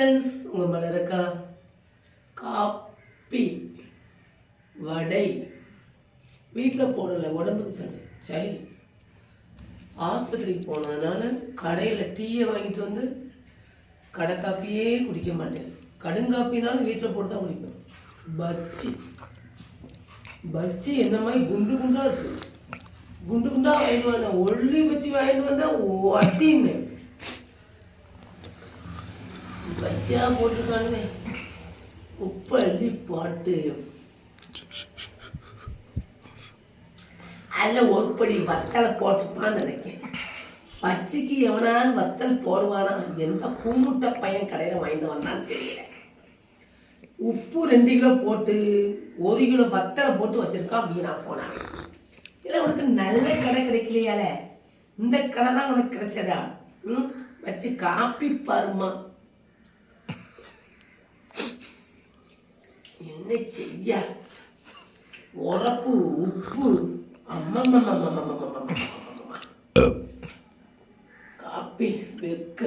Friends, உங்கள் மலருக்கா copy வடை வீட்டில் போடலை, உடம்புக்கு சளி. ஆஸ்பத்திரிக்கு போனதுனால கடையில் டீயை வாங்கிட்டு வந்து கடை காப்பியே குடிக்க மாட்டேன். கடுங்காப்பினாலும் வீட்டில் போட்டு தான் குடிப்பேன். பஜ்ஜி என்ன மாதிரி குண்டு குண்டாக இருக்குது. குண்டு குண்டா வாங்கிட்டு வந்தேன். ஒல்லி பஜ்ஜி வாங்கிட்டு வந்தேன். ஒட்டின்னு பஜ்ஜியா போட்டிருக்கானுங்க. உப்பு அள்ளி பாட்டு அதில் ஒரு படி வத்தலை போட்டுப்பான்னு நினைக்கிறேன். பச்சைக்கு எவனாலும் வத்தல் போடுவானா? எந்த பூமுட்டை பையன் கடையில் வாங்கிட்டு வந்தான்னு தெரியல. உப்பு 2 கிலோ போட்டு 1 கிலோ வத்தலை போட்டு வச்சிருக்கான் அப்படின்னு நான் போனேன். இல்லை, உனக்கு நல்ல கடை கிடைக்கலையால, இந்த கடை தான் உனக்கு கிடைச்சதா? வச்சு காப்பி பாருமா. என்ன செய்ய, உரப்பு உப்பு காப்பி வெக்க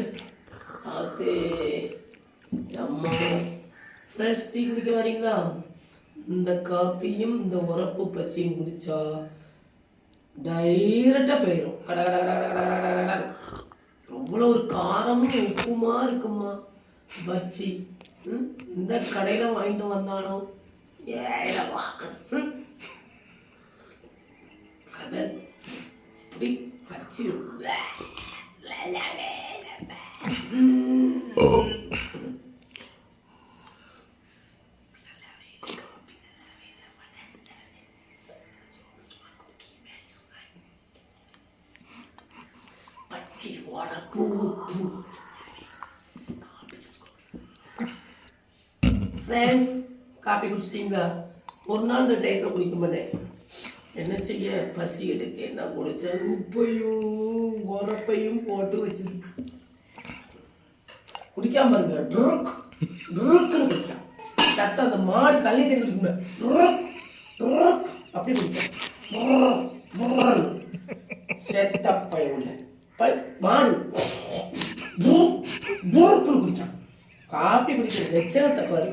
அதே அம்மா. ஃப்ரெண்ட்ஸ், டீ குடிக்க வரீங்களா? இந்த காப்பியும் இந்த உரப்பு பச்சையும் குடிச்சா டைரக்டா போயிடும். கட கட கட கட கட கட கட. அவ்வளோ ஒரு காரமும் உப்புமா இருக்குமா பச்சி. இந்த கடையில வாங்கிட்டு வந்தானோ ஏழவா அப்படி பச்சி. ஃப்ரெண்ட்ஸ், காப்பி குடிச்சிட்டிங்களா? ஒரு நாள் இந்த டைப்பில் குடிக்க மாட்டேன். என்ன செய்ய, பசி எடுக்க என்ன குடிச்சேன். உப்பையும் உரப்பையும் போட்டு வச்சிருக்கு. குடிக்காம பாருங்க, ட்ருக் ட்ருக்குன்னு குடிச்சான். சத்தம் அந்த மாடு கல்லை தண்ணி குடிக்கணும். ட்ருக் ட்ருக் அப்படி குடிப்பேன். செத்தப்பை உள்ள மாடு குடிச்சான். காப்பி குடிக்கிற லட்சணத்தை பாரு.